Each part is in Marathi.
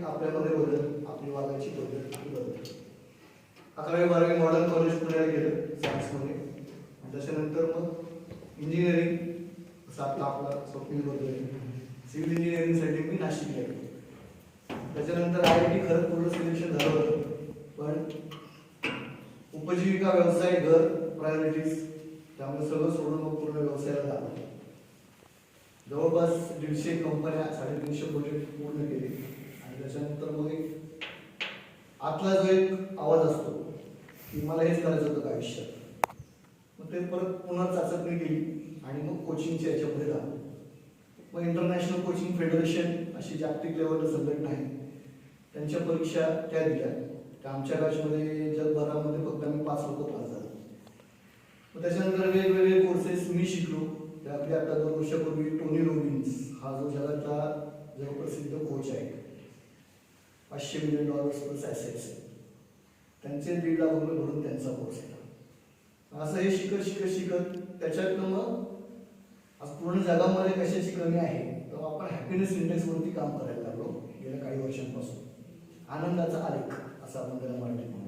आपल्यामध्ये बदल, आपली वागायची पद्धत ही बदल. 11वी-12वी मॉडर्न कॉलेज पुण्याला गेलं सायन्समध्ये. त्याच्यानंतर मग इंजिनिअरिंग असं आपला स्वप्नील बदल सिव्हिल इंजिनिअरिंगसाठी मी नाशिकला गेलो. त्याच्यानंतर IIT खरगपूरला सिलेक्शन झालं होतं, पण उपजीविका, व्यवसाय, घर, प्रायोरिटीज त्यामुळे सगळं सोडून मग पूर्ण व्यवसायाला झालं. जवळपास 150 कंपन्या, 350 प्रोजेक्ट पूर्ण केले. आणि त्याच्यानंतर मग एक आतला जो एक आवाज असतो की मला हेच करायचं होतं आयुष्यात, मग ते परत पुन्हा चाचपणी केली आणि मग कोचिंगच्या याच्यामध्ये झालं. मग इंटरनॅशनल कोचिंग फेडरेशन अशी जागतिक लेवलला संघटना आहे, त्यांच्या परीक्षा त्या दिल्या. त्या आमच्या बॅचमध्ये जगभरामध्ये फक्त आम्ही 5 लोक पास झालो. मग त्याच्यानंतर वेगवेगळे कोर्सेस मी शिकलो. त्यामध्ये आता 2 वर्षापूर्वी टोनी रॉबिन्स हा जो जगातला जगप्रसिद्ध कोच आहे, $500 मिलियन प्लस ॲसेट्स, त्यांचे 1.5 लाख रुपये भरून त्यांचा कोर्स आहे. असं हे शिकत शिकत शिकत त्याच्यातनं मग आज पूर्ण जगामध्ये कशाची कमी आहे तर आपण हॅपीनेस इंडेक्सवरती काम करायला लागलो गेल्या काही वर्षांपासून. आनंदाचा आलेख असं आपण त्याला मराठीत म्हणतो.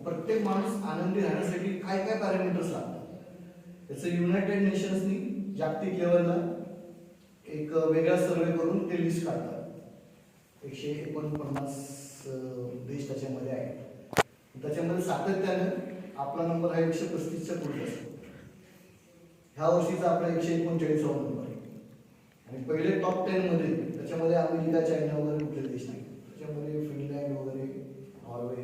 प्रत्येक माणूस आनंदी राहण्यासाठी काय काय पॅरामीटर्स लागतात त्याचं युनायटेड नेशन्सनी जागतिक लेवलला एक वेगळा सर्वे करून ते लिस्ट काढतात. 149 देश त्याच्यामध्ये आहेत. त्याच्यामध्ये सातत्यानं आपला नंबर हा 135च्या पुढे असतो. ह्या वर्षीचा आपला 139वा नंबर आहे. आणि पहिले टॉप 10 मध्ये त्याच्यामध्ये अमेरिका, चायना वगैरे कुठले देश नाही. त्याच्यामध्ये फिनलँड वगैरे, नॉर्वे,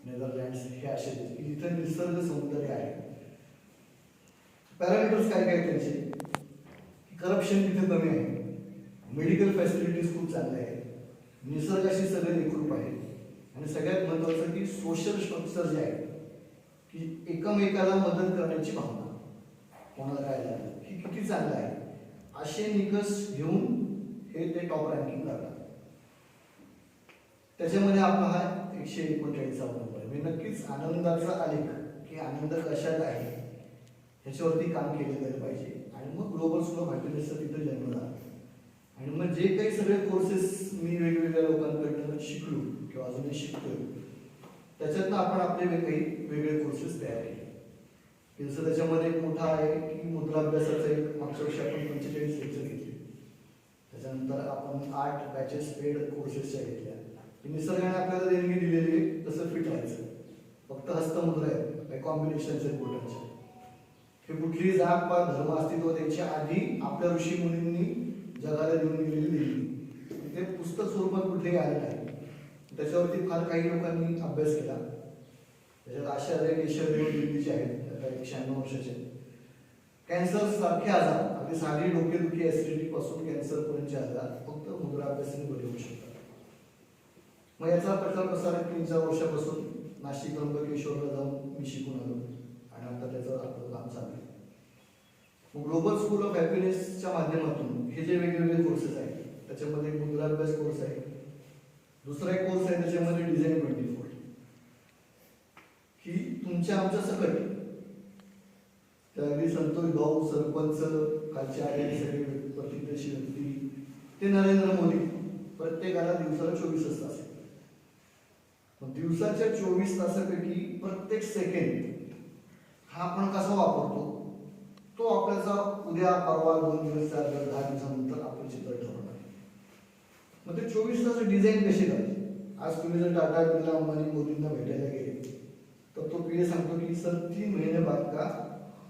नेदरलँड्स हे असे देश की जिथे निसर्ग सौंदर्य आहे. पॅरामीटर्स काय काय त्यांचे, करप्शन तिथे कमी आहे, मेडिकल फॅसिलिटीज खूप चांगल्या आहेत, निसर्गाशी सगळे एकरूप आहे, आणि सगळ्यात महत्त्वाचं की सोशल स्ट्रक्चर जे आहे की एकमेकाला मदत करण्याची भावना, कोणाला काय लागलं ही किती चांगलं आहे, असे निकष घेऊन हे ते टॉप रँकिंग करतात. त्याच्यामध्ये आपला हा 139वा नंबर आहे. मी नक्कीच आनंदाचा आलेख की आनंद कशात आहे ह्याच्यावरती काम केलं गेलं पाहिजे. आणि मग ग्लोबल स्कूल ऑफ हॅपीनेसचा तिथं जन्म झाला. आणि मग जे काही सगळे कोर्सेस मी वेगवेगळ्या लोकांकडनं शिकलो किंवा अजूनही शिकतोय त्याच्यातनं आपण आपले काही वेगळे कोर्सेस तयार केले. जसं त्याच्यामध्ये एक मोठा आहे की मुद्राभ्यासाचा एक मागच्या वर्षी आपण 45 लेक्चर घेतले. त्याच्यानंतर आपण 8 बॅचेस पेड कोर्सेसच्या घेतल्या. निसर्गाने आपल्याला देणगी दिलेली तसं फिट राहायचं. फक्त हस्तमुद्रा आहे, काही कॉम्बिनेशनचे बोटांचे. हे कुठलीही जात पात धर्म अस्तित्व त्याच्या आधी आपल्या ऋषी मुनींनी जगाला देऊन गेलेली देणगी. ते पुस्तक स्वरूपात कुठेही आलं नाही. त्याच्यावरती फार काही लोकांनी अभ्यास केला. त्याच्यात आचार्य केशव देव दिल्लीचे आहेत, आता 196 वर्षाचे. कॅन्सर सारखे आजार, अगदी साधी डोकेदुखी, ऍसिडिटी पासून कॅन्सर पर्यंतचे आजार फक्त मुद्रा अभ्यासाने बरे होऊ शकतात. मग याचा प्रचार प्रसार 3-4 वर्षापासून नाशिक, त्र्यंबकेश्वरला जाऊन मी शिकून आलो आणि आता त्याचं आपलं काम चालू आहे. मग ग्लोबल स्कूल ऑफ हॅपीनेसच्या माध्यमातून हे जे वेगवेगळे कोर्सेस आहेत त्याच्यामध्ये एक मुद्राभ्यास कोर्स आहे, दुसरा एक कोर्स आहे त्याच्यामध्ये डिझाईन 24 की तुमच्या आमच्या सकट त्या अगदी संतोष भाऊ, सरपंच, खालच्या आलेली प्रतिष्ठित व्यक्ती ते नरेंद्र मोदी प्रत्येकाला दिवसाला 24 तास. मग दिवसाच्या 24 तासापैकी प्रत्येक सेकंड हा आपण कसा वापरतो तो आपल्याचा उद्या, परवा, 2 दिवस, 4 दिवस, 10 दिवसानंतर आपलं चित्र ठरवणार. मग ते 24 तास डिझाईन कसे करायचे. आज तुम्ही जर टाटा, बिर्ला, अंबानी, मोदींना भेटायला गेले तर तो पीए सांगतो की सर 3 महीने बाद का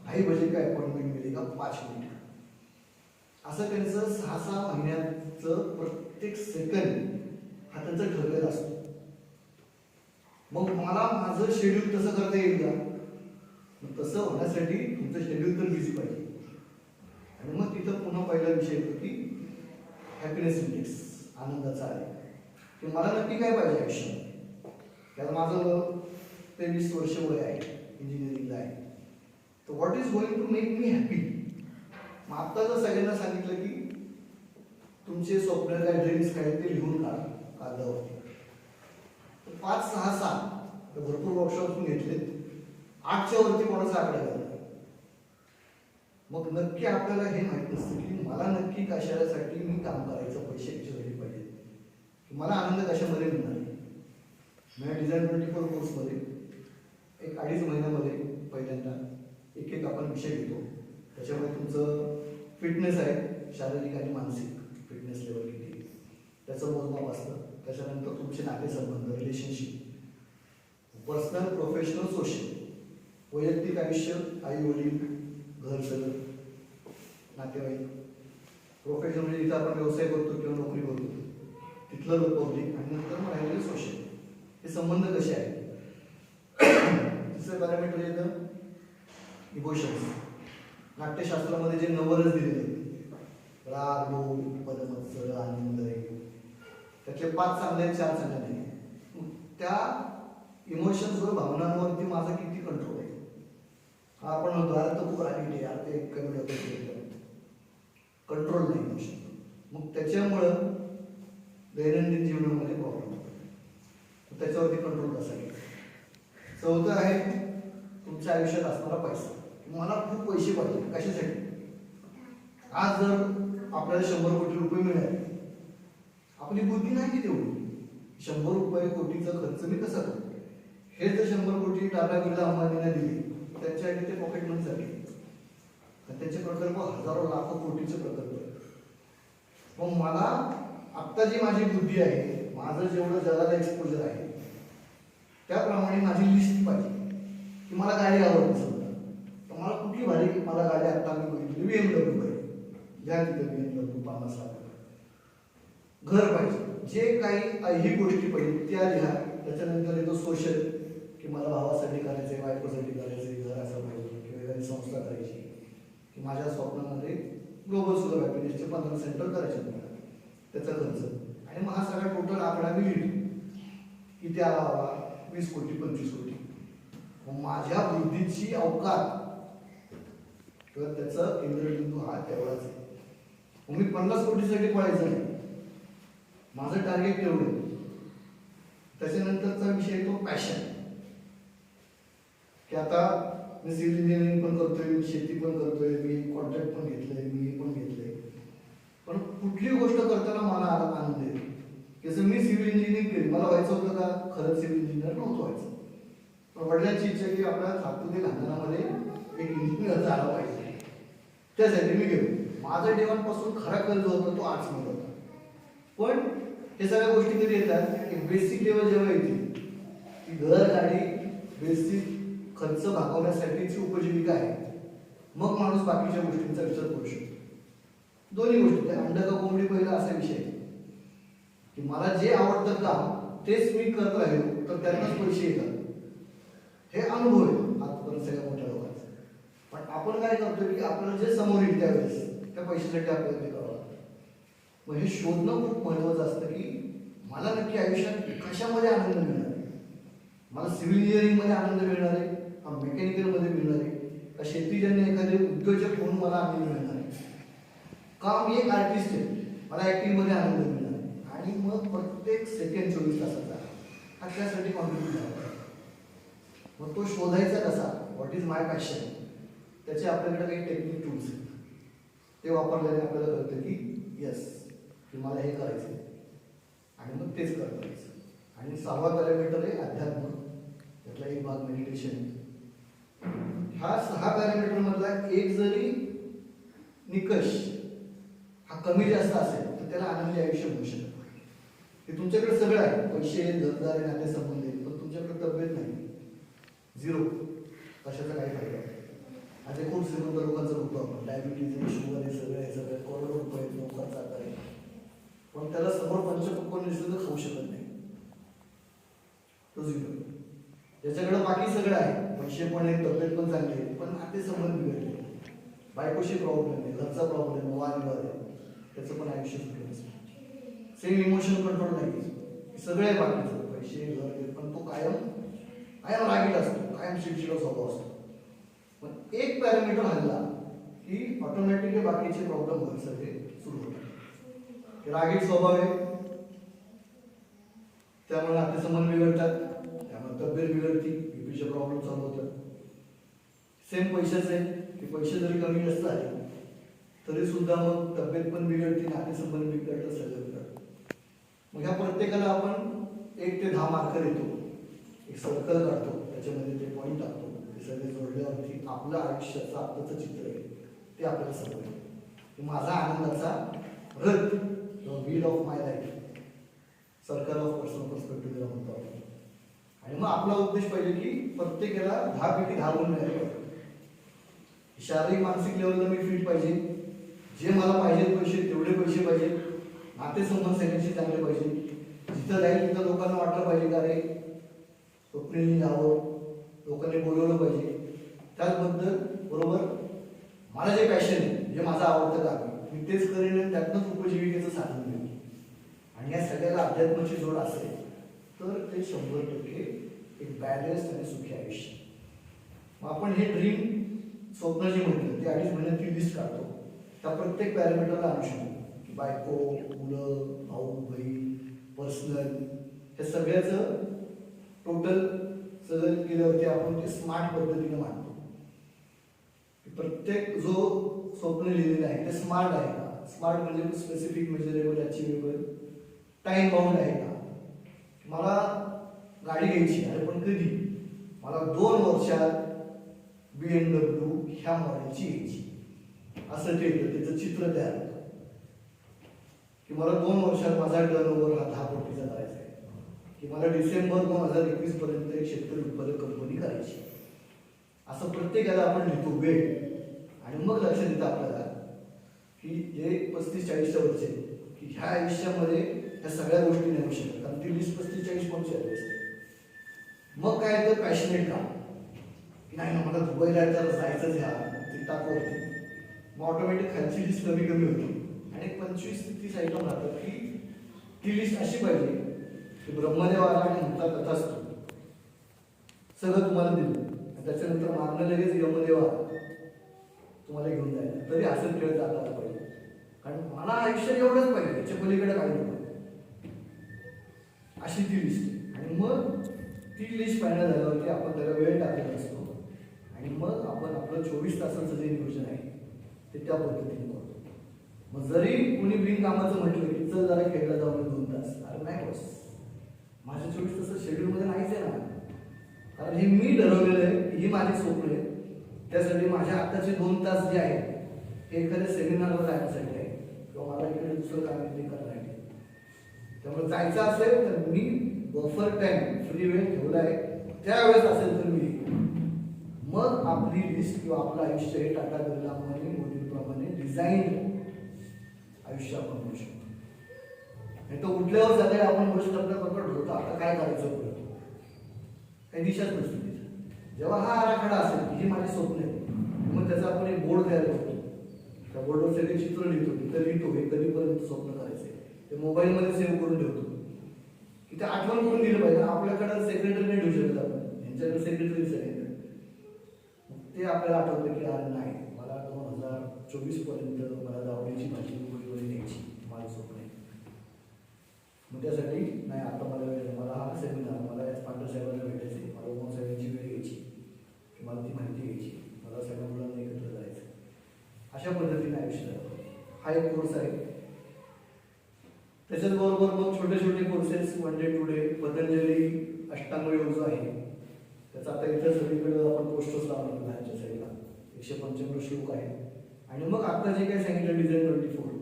2.5 बजे का अपॉइंटमेंट मिलेगा 5 मिनिट. असं त्यांचं 6-6 महिन्याचं प्रत्येक सेकंड हा त्यांचा ठरलेला असतो. मग मला माझं शेड्यूल तसं करता येईल का. मग तसं होण्यासाठी तुमचं शेड्यूल तर बिझी पाहिजे. आणि मग तिथं पुन्हा पहिला विषय येतो की हॅपीनेस इंडेक्स, आनंदाचा आहे की मला नक्की काय पाहिजे आयुष्यात. त्याला माझं 23 वर्ष वय आहे, इंजिनिअरिंगला आहे. तर what is going to make me happy. मग आत्ता जर सगळ्यांना सांगितलं की तुमचे स्वप्न काय, ड्रीम्स काय ते लिहून काढा कागदावरती. 5-6 भरपूर वर्कशॉप घेतले, 8च्या वरती कोणाचा आकडा गेला. मग नक्की आपल्याला हे माहित नसतं की मला नक्की कशासाठी मी काम करायचं, पैसे कशासाठी पाहिजे. मी डिझाईन 24 कोर्समध्ये एक 2.5 महिन्यामध्ये पहिल्यांदा एक आपण विषय घेतो. त्याच्यामुळे तुमचं फिटनेस आहे, शारीरिक आणि मानसिक फिटनेस लेवल किती त्याचं मोजमाप असतं. त्याच्यानंतर तुमचे नातेसंबंध, रिलेशनशिप, पर्सनल, प्रोफेशनल, सोशल, वैयक्तिक आयुष्य, आई वडील, घर सगळं, नातेवाईक, प्रोफेशनल म्हणजे जिथं आपण व्यवसाय करतो किंवा नोकरी करतो तिथलं पब्लिक, आणि नंतर मग राहिलेलं सोशल. हे संबंध कसे आहेत. तिसरं पॅरामीटर येतं इमोशन्स. नाट्यशास्त्रामध्ये जे 9 रस दिलेले आहेत, राग, लोभ, पदमत्सर, आनंद, त्यातले 5 चांगले आहेत, 4 चांगले नाही. त्या इमोशन्सवर, भावनांवरती माझा किती कंट्रोल आहे. आपण म्हणतो अरे तर खूप रागीट आहे, यार ते कमी होतं, कंट्रोल नाही इमोशन. मग त्याच्यामुळं दैनंदिन जीवनामध्ये प्रॉब्लेम होतो. त्याच्यावरती कंट्रोल कसा घ्यायचा. 4थं आहे तुमच्या आयुष्यात असणारा पैसा. मला खूप पैसे पाहिजे, कशासाठी. आज जर आपल्याला 100 कोटी रुपये मिळाले, आपली बुद्धी नाही की तेवढी 100 रुपये कोटीचा खर्च मी कसा करू. हे जर 100 कोटी टाटा बिर्ला अंबानीने दिले, त्यांच्यासाठी ते पॉकेट मनीसाठी. त्यांचे प्रकल्प हजारो लाखो कोटीचे प्रकल्प आहेत. मग मला आत्ता जी माझी बुद्धी आहे, माझं जेवढं जगाला एक्सपोजर आहे, त्याप्रमाणे माझी लिस्ट पाहिजे की मला गाडी आवडते. समजा तर मला कुठली भारी, मला गाडी आत्ता मी बघितली BMW पाहिजे, घ्या तिथं BMW 50 लाख. घर पाहिजे, जे काही ही गोष्टी पाहिजे त्या लिहा. त्याच्यानंतर येतो सोशल, की मला भावासाठी करायचं, बायकोसाठी करायचं, घर असं पाहिजे किंवा एखादी संस्था करायची, की माझ्या स्वप्नामध्ये ग्लोबल सुद्धा हॅपीनेसचे 15 सेंटर करायचे मला, त्याचा खर्च. आणि मग हा सगळा टोटल आकडा मी लिहितो की त्या 20 कोटी 25 कोटी. मग माझ्या बुद्धीची अवकात किंवा त्याचं केंद्रबिंदू हा तेवढाच आहे. मग मी 50 कोटीसाठी पळायचं नाही, माझं टार्गेट तेवढं. त्याच्यानंतरचा विषय तो पॅशन, की आता मी सिव्हिल इंजिनिअरिंग पण करतोय, मी शेती पण करतोय, मी कॉन्ट्रॅक्ट पण घेतलंय, मी पण घेतलंय. पण कुठली गोष्ट करताना मला आनंद येतो. जसं मी सिव्हिल इंजिनिअरिंग केली, मला व्हायचं होतं का खरंच सिव्हिल इंजिनियर नव्हतं व्हायचं, पण वडिलांची इच्छा की आपल्या खातुते खानदानामध्ये एक इंजिनियर झाला पाहिजे, त्यासाठी मी गेलो. माझा डेवांपासून खरा कल जो होता तो आर्ट्समध्ये होता. पण हे सगळ्या गोष्टी कधी येतात की बेसिक लेवल जेव्हा येते, की घर, गाडी, बेसिक खर्च भागवण्यासाठीची उपजीविका आहे, मग माणूस बाकीच्या गोष्टींचा विचार करू शकतो. दोन्ही गोष्टी, अंड का कोंबडी पहिला असा विषय आहे की मला जे आवडतं काम तेच मी करत राहिलो तर त्यांनाच पैसे येतात. हे अनुभव आहे आजपर्यंत सगळ्या मोठ्या लोकांचा. पण आपण काय करतोय की आपल्याला जे समोर येईल त्यावेळेस त्या पैशासाठी आपल्याला ते करावं लागतं. मग हे शोधणं खूप महत्वाचं असतं की मला नक्की आयुष्यात कशामध्ये आनंद मिळणार आहे. मला सिव्हिल इंजिनिअरिंगमध्ये आनंद मिळणार आहे का मेकॅनिकलमध्ये मिळणार आहे का शेतीजन्य एखादे उद्योजक होऊन मला आनंद मिळणार आहे का मी एक आर्टिस्ट आहे मला ॲक्टिंगमध्ये आनंद मिळणार आहे. आणि मग प्रत्येक सेकंड 24 तासाचा हा त्यासाठी कॉन्ट्रीब्यूट झाला. मग तो शोधायचा कसा, व्हॉट इज माय पॅशन, त्याचे आपल्याकडे काही टेक्निक टूल्स आहेत. ते वापरल्याने आपल्याला कळतं की येस की मला हे करायचं आहे आणि मग तेच करायचं. आणि 6वा पॅरामीटर आहे अध्यात्म, त्यातला एक भाग मेडिटेशन. ह्या 6 पॅरामीटरमधला एक जरी निकष हा कमी जास्त असेल तर त्याला आनंदी आयुष्य होऊ शकतं. हे तुमच्याकडे सगळं आहे, पैसे, घरदार, नातेसंबंध, पण तुमच्याकडे तब्येत नाही, 0, कशाचा काही फायदा नाही. आता खूप श्रीमंत लोकांचं बघतो आपण, डायबिटीज आहे, शुगर आहे, सगळं आहे, सगळं करोडो रुपये लोकांचा आकार आहे, पण त्याला समोर पंचपक्वान्न दिसलं तर खाऊ शकत नाही, तो 0. ज्याच्याकडे बाकी सगळं आहे, पैसे पण आहे, तब्येत पण चांगली आहे, पण नातेसंबंध बिघडले, बायकोशी प्रॉब्लेम आहे, घरचा प्रॉब्लेम, वादविवाद आहे, त्याचं पण आयुष्य सुटलं नसतं. सेम इमोशन कंट्रोल नाही, सगळे बाकीचं पैसे, घर, पण तो कायम रागीट असतो, कायम चिडचिड स्वभाव असतो. पण एक पॅरामीटर हल्ला की ऑटोमॅटिकली बाकीचे प्रॉब्लेम होईल सगळे सुरू होतात. रागीट स्वभाव आहे त्यामुळे नातेसंबंध बिघडतात, त्यामुळे तब्येत बिघडती, बीपीचे प्रॉब्लेम चालू होतात. सेम पैशाचे आहे की पैसे जरी कमी जास्त आहे तरी सुद्धा मग तब्येत पण बिघडते, नातेसंबंध बिघडतं, सगळं बिघडतं. मग ह्या प्रत्येकाला आपण 1 ते 10 मार्क देतो एक सर्कल काढतो, त्याच्यामध्ये ते पॉईंट टाकतो, ते सगळे जोडल्यावरती आपलं आयुष्याचं आत्ताचं चित्र आहे ते आपल्याला समजतं. माझा आनंदाचा रथ, the wheel of my life, circle of personal perspective ज्याला म्हणतो आपण. आणि मग आपला उद्देश पाहिजे की प्रत्येकाला 10 पैकी 10 गुण मिळाले पाहिजे. शारीरिक मानसिक लेवलला मी फिट पाहिजे, जे मला पाहिजे पैसे तेवढे पैसे पाहिजे, नातेसंबंध सगळ्यांशी चांगले पाहिजे, जिथं जाईल तिथं लोकांना वाटलं पाहिजे का रे स्वप्नीलनी यावं, लोकांनी बोलवलं पाहिजे. त्याचबद्दल बरोबर मला जे पॅशन आहे, जे माझं आवडतं काम मी तेच करेन आणि त्यातनंच उपजीविकेचं साधन मिळेल. आणि या सगळ्याला अध्यात्माची जोड असेल तर ते 100% एक बॅलन्स आणि सुखी आयुष्य. मग आपण हे ड्रीम स्वप्न जे म्हटलं ते 2.5 महिन्यात लिस्ट काढतो. त्या प्रत्येक पॅरामीटरला आणू शकतो की बायको, मुलं, भाऊ, बहीण, पर्सनल, हे सगळ्याचं टोटल सगळं केल्यावरती आपण ते स्मार्ट पद्धतीने मांडतो. प्रत्येक जो स्वप्न लिहिलेलं आहे ते स्मार्ट आहे का? स्मार्ट म्हणजे specific, measurable, achievable, time bound आहे का? मला गाडी घ्यायची आहे पण कधी? मला 2 वर्षात BMW ह्या मॉडेलची घ्यायची, असं ते त्याचं चित्र तयार होतं. की मला 2 वर्षात माझा टर्नओव्हर हा 10 कोटीचा करायचा आहे, की मला डिसेंबर 2021 पर्यंत एक शेतकरी उत्पादक कंपनी करायची. असं प्रत्येकाला आपण लिहितो वेळ. आणि मग लक्षात येतं आपल्याला की जे 35-40च्या वरचे की ह्या आयुष्यामध्ये ह्या सगळ्या गोष्टी नाही होऊ शकत, कारण ती लिस्ट 35-40 कोणची आली असते. मग काय तर पॅशनेट काम की नाही ना मला दुबईला तर जायचंच ह्या तिथावरती, मग ऑटोमॅटिक खालची लिस्ट कमी कमी होती आणि 25 ते 30 आयटम राहतात की ती लिस्ट अशी पाहिजे की ब्रह्मदेव आला आणि म्हणता तथास्तु सगळं तुम्हाला दिलं, त्याच्यानंतर मागणं लगेच यमदेव आला तुम्हाला घेऊन जायला, तरी असं खेळ जाता आला पाहिजे. कारण मला आयुष्यात एवढंच पाहिजे, त्याच्या पलीकडे काही नको, अशी ती लिस्ट. आणि मग ती लिस्ट फायनल झाल्यावरती आपण त्याला वेळ टाकलेला असतो आणि मग आपण आपलं 24 तासाचं जे नियोजन आहे ते त्या पद्धतीने करतो. मग जरी कोणी बिनकामाचं म्हटलं की चल जरा खेळला जाऊन 2 तास, अरे नाही बस, माझ्या 24 तास शेड्यूलमध्ये नाहीच आहे ना. कारण हे मी ठरवलेलं आहे, ही माझी स्वप्न आहे. त्यासाठी माझ्या आत्ताचे 2 तास जे आहेत हे एखाद्या सेमिनारला जाण्यासाठी आहे किंवा मला इकडे दुसरं काम ते करण्यासाठी. त्यामुळे जायचं असेल तर मी बफर टाइम फ्री वेळ ठेवला आहे, त्यावेळेस असेल तर मी मग आपली लिस्ट किंवा आपलं आयुष्य हे टाटा बिर्लाप्रमाणे मोदीप्रमाणे डिझाईन आयुष्य आपण करू शकतो. नाही तर उठल्यावर सकाळी आपण गोष्ट आपल्याबरोबर ठरवतो आता काय करायचं पुढे, काही दिशाच नसते. जेव्हा हा आराखडा असेल ही माझी स्वप्न आहे, मग त्याचा आपण एक बोर्ड तयार करतो, त्या बोर्डवर सगळे चित्र लिहितो, तिथं लिहितो हे कधीपर्यंत स्वप्न करायचे, ते मोबाईलमध्ये सेव्ह करून ठेवतो की ते आठवण करून दिलं पाहिजे. आपल्याकडे सेक्रेटरी नाही ठेवू शकत आपण, यांच्याकडे सेक्रेटरी आहे, ते आपल्याला आठवतं की अरे नाही मला 2024 पर्यंत मला दावडीची भाजी वगैरे न्यायची, माझं स्वप्न आहे. मग त्यासाठी नाही आता मला हा सेमिनार, मला या पांढर साहेबांना भेटायचे, मला उमा साहेबांची वेळ घ्यायची, मला ती माहिती घ्यायची, मला सगळ्या मुलांना एकत्र जायचं. अशा पद्धतीने आयुष्य हा एक कोर्स आहे. त्याच्याचबरोबर मग छोटे छोटे कोर्सेस 1 डे 2 डे पतंजली अष्टांग योग जो आहे त्याचा आता इथं सगळीकडे आपण पोस्टर्स लावणार बाहेरच्या साईडला 155 श्लोक आहे. आणि मग आता जे काही सांगितलं डिझाईन 24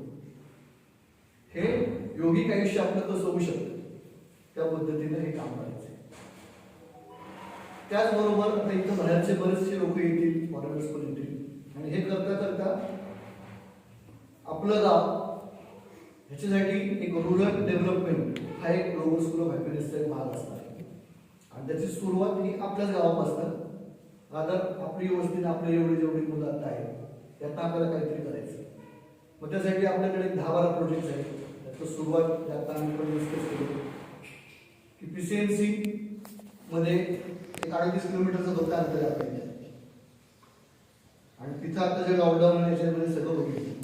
हे योगिक आयुष्य आपलं कसं होऊ शकतं त्या पद्धतीने हे काम करायचं. त्याचबरोबर आता इथं बाहेरचे बरेचसे लोक येतील, फॉरेनर्स पण येतील आणि हे करता करता आपलं गाव ह्याच्यासाठी एक रुरल डेव्हलपमेंट हा एक ग्लोबल स्कूल ऑफ हॅपीनेसचा एक भाग असणार आहे. आणि त्याची सुरुवात ही आपल्याच गावापासून, आता आपली वस्तीने आपले जेवढी मुलं आता आहेत त्यातनं आपल्याला काहीतरी करायचं. मग त्यासाठी आपल्याकडे 10-12 प्रोजेक्ट्स आहेत. त्याचं सुरुवात आता आम्ही पण डिस्कस केली की PCMC मध्ये एक 38 किलोमीटरचं फक्त अंतर आहे आपल्या. आणि तिथं आता जे लॉकडाऊन याच्यामध्ये सगळं बघितलं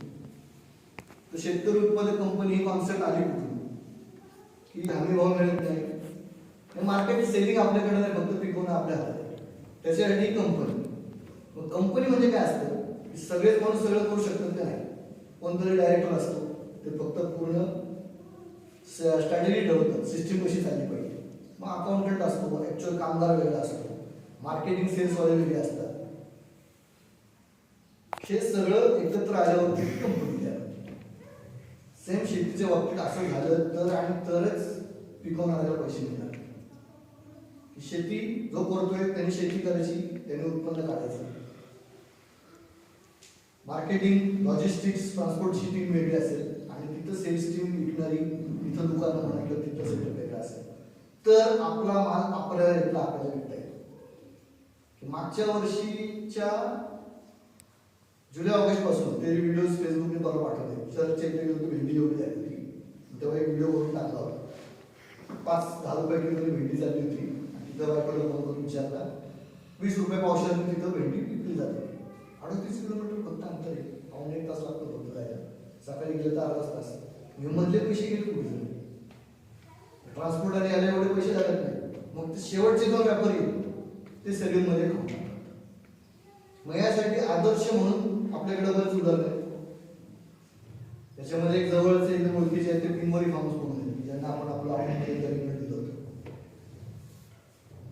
तर शेतकरी उत्पादक कंपनी ही कॉन्सेप्ट आली कुठून की हमी भाव मिळत नाही, मार्केट सेलिंग आपल्याकडे नाही, फक्त पिकवणं आपल्या हातात आहे. त्याच्यासाठी कंपनी. मग कंपनी म्हणजे काय असतं की सगळेच माणूस सगळं करू शकतात का नाही. कोणतरी डायरेक्टर असतो ते फक्त पूर्ण स्ट्रॅटेजी ठरवतात, सिस्टीम कशी चालली पाहिजे. मग अकाउंटंट असतो, ऍक्च्युअल कामगार वेगळा असतो, मार्केटिंग सेल्स वाले वेगळे असतात. हे सगळं एकत्र आल्यावरती कंपनी तयार होते. सेम शेतीच्या बाबतीत असं झालं तर आणि तरच पिकवणाऱ्याला पैसे मिळणार. शेती जो करतोय त्यांनी शेती करायची, त्यांनी उत्पन्न काढायचं. मार्केटिंग, लॉजिस्टिक्स, ट्रान्सपोर्टची टीम वेगळी असेल आणि तिथं सेल्स टीम विकणारी, तिथं दुकानं म्हणा किंवा तिथं सेक्टर वेगळं असेल तर आपला माल आपल्या रेटला आपल्याला विकता येतो. मागच्या वर्षीच्या जुलै ऑगस्ट पासून ते व्हिडिओ फेसबुकने परत पाठवले. सर्च केले होते, भेंडी एवढी झाली होती, तेव्हा एक व्हिडिओ करून टाकला होता. 5-10 रुपये किलो भेंडी झाली होती. तिथं बायकोला फोन करून विचारला, 20 रुपये पावसाळ्यात तिथं भेंडी विकली जाते. 38 किलोमीटर फक्त अंतर आहे, 1.5 तास लागतो फक्त जायला. सकाळी गेलं तर अर्धाच तास. मधले पैसे गेले कुठे? ट्रान्सपोर्ट आणि याला एवढे पैसे लागत नाही. मग ते शेवटचे 2 व्यापारी ते सगळे मध्ये खाऊ. मग यासाठी आदर्श म्हणून आपल्याकडे बरेच उदाहरण आहे. त्याच्यामध्ये एक जवळच एकदम ओळखीचे आहे ते पिंबोरी फार्मर्स म्हणून, ज्यांना आपण आपलं ऑनलाईन दिलं होतं.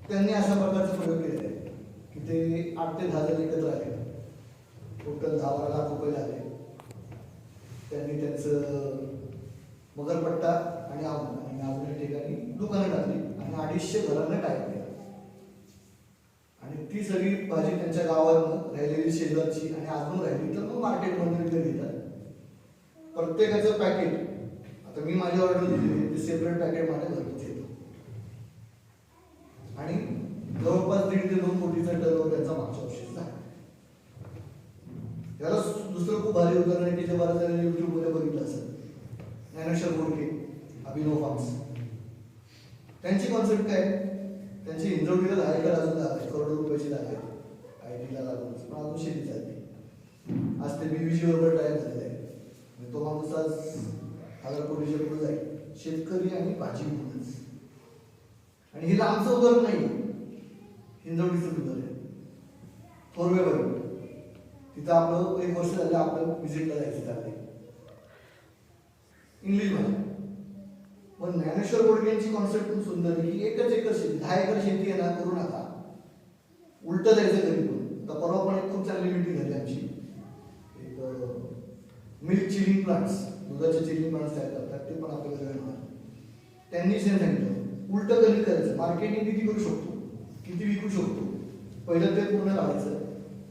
त्यांनी अशा प्रकारचा प्रयोग केला आहे की ते 8 ते 10 जण एकत्र आले. टोटल 10-12 लाख रुपये झाले. त्यांनी त्यांचं मगरपट्टा आणि अजून ठिकाणी दुकानं टाकली आणि 250 घरांना टाईप केला. आणि ती सगळी भाजी त्यांच्या गावात राहिलेली शेजारची आणि अजून राहिली तर मग मार्केटमध्ये घेतात. प्रत्येकाचं पॅकेट, आता मी माझी ऑर्डर दिली ते सेपरेट पॅकेट माझ्या घरपोच येतो. आणि जवळपास 1.5 ते 2 कोटीचा टर्नओव्हर त्यांचा मागच्या वर्षी झाला. याला दुसरं खूप भारी उदाहरण आहे की जे बऱ्याच जणांनी युट्यूबमध्ये बघितलं असेल, ज्ञानेश्वर बोडके, अभिनव फार्म्स. त्यांची कॉन्सेप्ट काय? त्यांची हिंजवडीला 10 एकर अजून जागा आहे, करोडो रुपयाची जागा आहे, आयटीला लागून, पण अजून शेती चालते. आज ते बीबीजी बरोबर टाईप झालेला आहे. तो माणूस आज 1000 कोटीच्या पुढे जाईल, शेतकरी आणि भाजी म्हणूनच. आणि हे लांबचं उदाहरण नाही, हिंजवडीचं उदाहरण आहे. थोरवे बरोबर तिथं आपलं 1 वर्ष झालं आपलं व्हिजिटला जायचं चाललंय, इंग्लिश भाषा. पण ज्ञानेश्वर बोडकेंची कॉन्सेप्ट खूप सुंदर आहे की 1 एकर शेती, 10 एकर शेती आहे ना, करू नका, उलट जायचं घरी. पण आता परवा पण एक खूप चांगली मीटिंग झाली आमची. एक मिल्क चिलिंग प्लांट्स, दुधाचे चिलिंग प्लांट्स तयार करतात, ते पण आपल्याला मिळणार. त्यांनी सांगितलं उलट घरी करायचं, मार्केटिंग किती करू शकतो, किती विकू शकतो, पहिलं ते पूर्ण काढायचं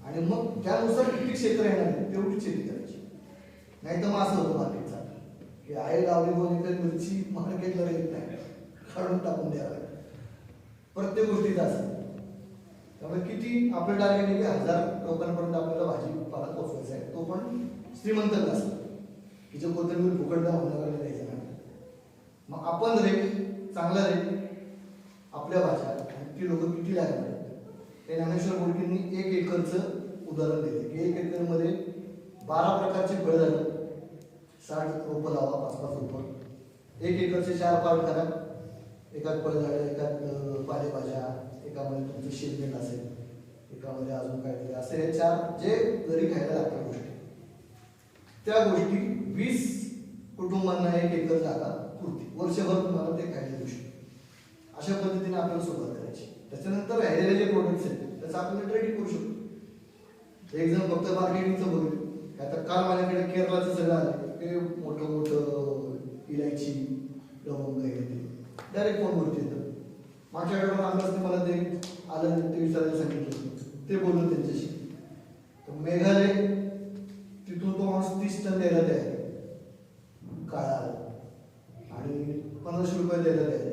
आणि मग त्यानुसार किती क्षेत्र येणार आहे तेवढी शेती करायची. नाही तर मग असं होतं मार्केटचा की आहे लावली 2 एकर मिरची, मार्केटला येत नाही, काढून टाकून द्यावं. प्रत्येक गोष्टीचं असं. त्यामुळे किती आपलं टार्गेट आहे की 1000 लोकांपर्यंत आपल्याला भाजीपाला पोहोचवायचा आहे, तो पण श्रीमंत नसतं की जो कोथिंबीर फुकटदा होण्याकडे द्यायचा नाही. मग आपण रेट, चांगला रेट, आपल्या भाषा आणि ती लोक किती लागणार. ते ज्ञानेश्वर बोडकेंनी 1 एकरचं उदाहरण दिले की 1 एकरमध्ये 12 प्रकारचे फळ झालं, 60 रोपं लावा, 5-5 रोपं. 1 एकरचे 4 पार्ट करा, एकात फळझाडं, एकात पालेभाज्या, एकामध्ये तुमचं शेतमेट असेल, एकामध्ये अजून काय असे हे 4 जे घरी खायला लागतात गोष्टी. त्या गोष्टी 20 कुटुंबांना 1 एकर जागा पुरते, वर्षभर तुम्हाला ते खायला देऊ शकतो. अशा पद्धतीने आपल्याला सुरुवात करायची. त्याच्यानंतर राहिलेले जे प्रोडक्ट्स आहेत त्याचं आपल्याला ट्रेडिंग करू शकतो. एक जण फक्त मार्केटिंगचं बघेल. आता काल माझ्याकडे केरळाचं सगळं आलं, ते मोठं मोठं इलायची, लवंग हे ते डायरेक्ट फोनवरती येतं. माझ्याकडे पण आमदारने मला ते आलं, ते विचारायला सांगितलं, ते बोललो त्यांच्याशी. तर मेघालय तिथून तो माणूस 30 टन द्यायला तयार, काळा आणि 1500 रुपये द्यायला तयार.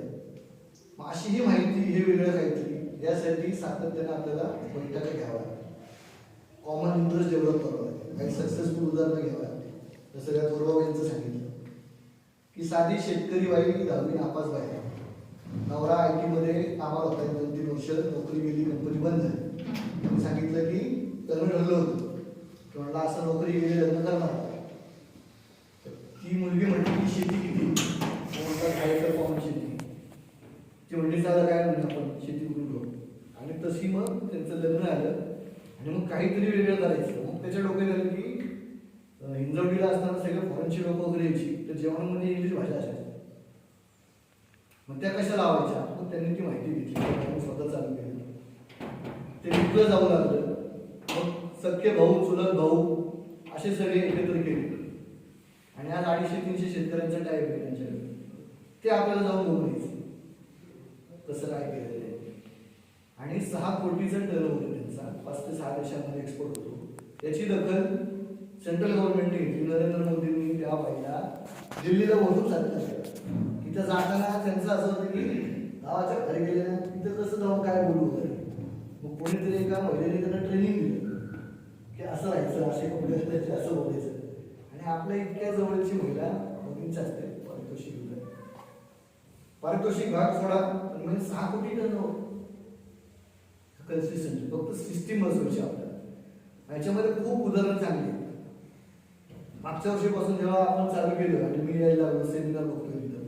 मग अशी ही माहिती, हे वेगळं काहीतरी, यासाठी सातत्याने आपल्याला बैठका घ्यावा, कॉमन इंटरेस्ट डेव्हलप करावं लागेल, काही सक्सेसफुल उदाहरणं घ्यावं लागते. जसं त्या पूर्व यांचं सांगितलं की साधी शेतकरी बाई 10वी नापास बाई, नवरा IT मध्ये कामाला होता, 2-3 वर्ष नोकरी गेली, कंपनी बंद झाली. त्यांनी सांगितलं की लग्न ठरलं होतं की म्हणलं असं नोकरी गेली, लग्न करणार. ती मुलगी म्हटली की शेती किती, म्हणतात 10 एकर पाऊण शेती. ती म्हणली चाललं काय म्हणलं आपण शेती करून घेऊ. आणि तशी मग त्यांचं लग्न आलं आणि मग काहीतरी वेगळं करायचं. मग त्याच्या डोक्यात आलं की हिंजवडीला असताना सगळे फॉरेनची लोक वगैरे यायची, तर जेवणामध्ये इंग्लिश भाषा असायची. मग त्या कशा लावायच्या, मग त्यांनी ती माहिती घेतली, त्यांनी स्वतः चालू केली. ते विकलं जाऊ लागलं. मग सख्खे भाऊ, चुलत भाऊ असे सगळे एकत्र केले आणि आज 250-300 शेतकऱ्यांचं टाईप आहे त्यांच्याकडे. ते आपल्याला जाऊन बघून यायचं कसं काय केलेलं आहे. आणि 6 कोटीचा टर्नओव्हर आहे त्यांचा, 5 ते 6 देशांमध्ये एक्सपोर्ट होतो. याची दखल सेंट्रल गव्हर्नमेंटने घेतली. नरेंद्र मोदींनी त्या पहिला दिल्लीला बोलून सांगितलं. तिथं जाताना त्यांचं असं होतं की गावाच्या घरी गेले ना, तिथं कसं जाऊन काय बोलू वगैरे. मग कोणीतरी एका महिलेने त्यांना ट्रेनिंग दिलं की असं राहायचं, असे कपडे घालायचे, असं बोलायचं. आणि आपल्या इतक्या जवळची महिला मोदींची असते पारितोषिक दिलं. पारितोषिक भाग सोडा, पण म्हणजे 6 कोटी टर्नओव्हर कन्सिस्टंट. फक्त सिस्टीम बसवायची आपल्याला. याच्यामध्ये खूप उदाहरण चांगली. मागच्या वर्षीपासून जेव्हा आपण चालू केलं आणि मी यायला लागलो, सेमिनार बघतोय तिथं,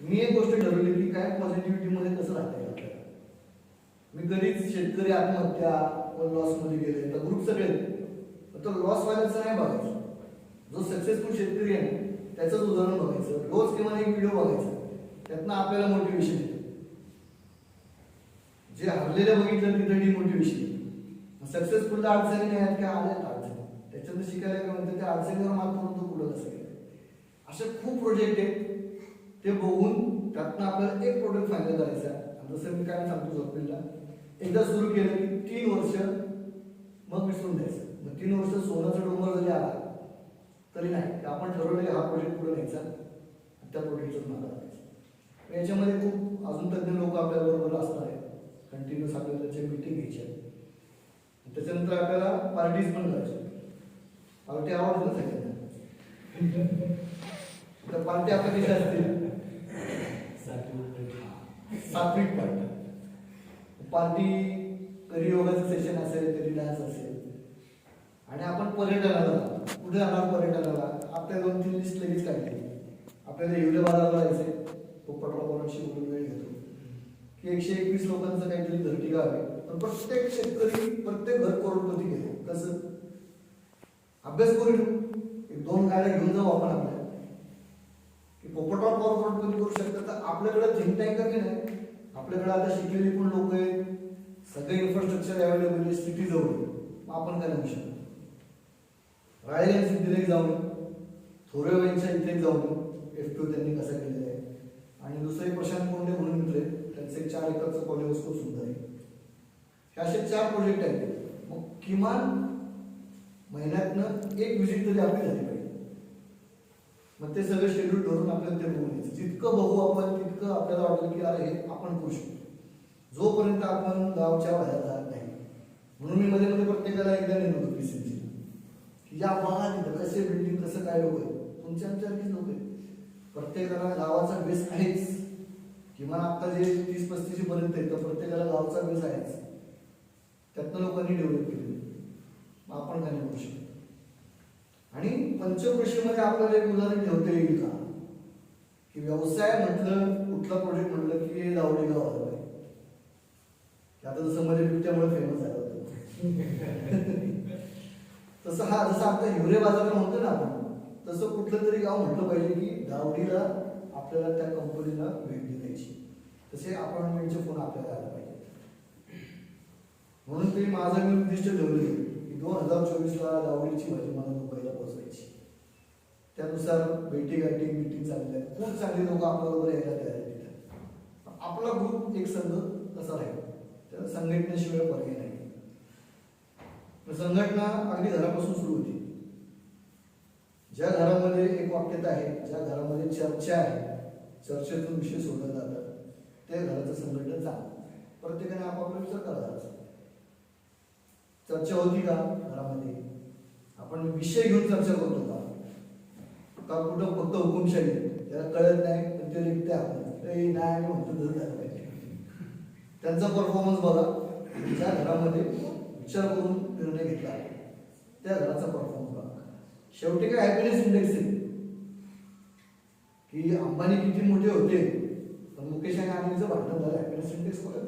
मी एक गोष्ट ठरवली की काय पॉझिटिव्हिटी मध्ये कसं राहता येईल आपल्याला. मी कधीच शेतकरी आत्महत्या लॉस मध्ये गेले तर ग्रुप सगळे, तो लॉस व्हायचं नाही बघायचं. जो सक्सेसफुल शेतकरी आहे त्याचंच उदाहरण बघायचं. रोज किंवा एक व्हिडिओ बघायचा, त्यातनं आपल्याला मोटिवेशन येतं. जे हरलेलं बघितलं तिथं डिमोटिवेशन. सक्सेसफुलला अडचणी नाही आहेत का, आल्या अडचणी, त्याच्यातून शिकायला काय म्हणतं, त्या अडचणीवर मात करून तो पुढं कसं गेलं. असे खूप प्रोजेक्ट आहेत. ते बघून त्यातनं आपल्याला एक प्रोडक्ट फायदा करायचा. जसं मी काय सांगतो झोपडीला, एकदा सुरू केलं की 3 वर्ष मग विसरून द्यायचं. मग 3 वर्ष सोन्याचा डोंगर जरी आला तरी नाही, आपण ठरवलं की हा प्रोजेक्ट पुढे न्यायचा, त्या प्रोजेक्टचं मागा लागायचं. याच्यामध्ये खूप अजून तज्ञ लोक आपल्या बरोबर असणार आहेत. कंटिन्यूस आपल्याला त्याच्या मीटिंग घ्यायच्या. त्याच्यानंतर आपल्याला पार्टीज पण करायच्या. पार्टी आवडत ना सगळ्यांना. तर पार्टी आपल्या कशा असतील, सात्विक पार्टी. पार्टी कधी योगाचं सेशन असेल, कधी डान्स असेल. आणि आपण पर्यटनाला कुठे जाणार, पर्यटनाला आपल्या 2-3 लिस्ट लगेच काढली. आपल्याला हिवरे बाजारला जायचंय, पोपटरावांशी बोलून वेळ घेतो की 121 लोकांचं काहीतरी धरती गाव आहे. पण प्रत्येक शेतकरी, प्रत्येक घर करोडपती घेतो. कसं अभ्यास करू, 1-2 गाड्या घेऊन जाऊ आपण आपल्या की पोपटराव करोडपती करू शकतात. तर आपल्याकडे थिंक टँक नाही, आपल्याकडे आता शिकलेली पण लोक आहेत, सगळे इन्फ्रास्ट्रक्चर अवेलेबल आहे, सिटी जवळ. आपण काय म्हणू शकतो, रायगड सिटीला जाऊन, थोरेवाईंच्या इथे जाऊन F2 त्यांनी कसं केलेलं आहे. आणि दुसरे प्रशांत कोंडे म्हणून मित्र आहेत, त्यांचे 4 एकरचं कॉलेज खूप सुंदर आहे. हे असे 4 प्रोजेक्ट आहेत. मग किमान महिन्यातनं एक विजिट तरी आपली झाली पाहिजे. मग ते सगळं शेड्यूल ठरवून आपल्याला ते बघून यायचं. जितकं बघू आपण तितकं आपल्याला वाटलं की अरे हे आपण करू शकतो. जोपर्यंत आपण गावच्या बाहेर जात नाही. म्हणून मी मध्ये मध्ये प्रत्येकाला एकदा नेत होतो PCMC की या बघा तिथं कसे बिल्डिंग, कसं काय लोक आहेत. तुमच्या आमच्यासारखीच लोक आहेत. प्रत्येकाला गावाचा बेस आहेच. किमान आता जे 30-35 पर्यंत आहेत तर प्रत्येकाला गावचा बेस आहेच. त्यातनं लोकांनी डेव्हलप केले. आपण काय करू शकतो. आणि पंचकृषीमध्ये आपल्याला एक उदाहरण ठेवता येईल का की व्यवसाय म्हटलं, कुठला प्रोजेक्ट म्हटलं की हे दावडी गाव आलं पाहिजे. आता जसं मध्ये बिबट्यामुळे फेमस झालं होतं तसं जसं आता हिवरे बाजारला म्हणतो ना आपण, तसं कुठलं तरी गाव म्हटलं पाहिजे की दावडीला आपल्याला त्या कंपनीला भेट द्यायची. तसे अपॉइंटमेंटचे फोन आपल्याला आले पाहिजे. म्हणून ते माझं मी उद्दिष्ट ठेवले की 2024ला दावडीची भाजी मला मुंबईला पोहोचवायची. त्यानुसार भेटीगाठी मीटिंग चालल्या, खूप चांगले लोक आपल्याबरोबर यायला तयार आहेत. आपला ग्रुप एक संघ कसा राहील, त्याला संघटनेशिवाय पर्याय नाही. संघटना अगदी घरापासून सुरू होती. ज्या घरामध्ये एक वाक्यता आहे, ज्या घरामध्ये चर्चा आहे, चर्चेतून विषय सोडले जातात, त्या घराचं संघटन चांगलं. प्रत्येकाने आपापला विचार करायचा. चर्चा होती का घरामध्ये, आपण विषय घेऊन चर्चा करतो का कुठं फक्त हुकुमशाही, त्याला कळत नाही पण ते लिखते आपण नाही म्हणतो झालं पाहिजे. त्यांचा परफॉर्मन्स बघा. ज्या घरामध्ये विचार करून निर्णय घेतला त्या घराचा परफॉर्मन्स बघा. शेवटी काय हॅपीनेस इंडेक्स आहे की अंबानी किती मोठे होते पण मुकेश आणि अनिलचं भांडण झालं, हॅपीनेस इंडेक्स बघा.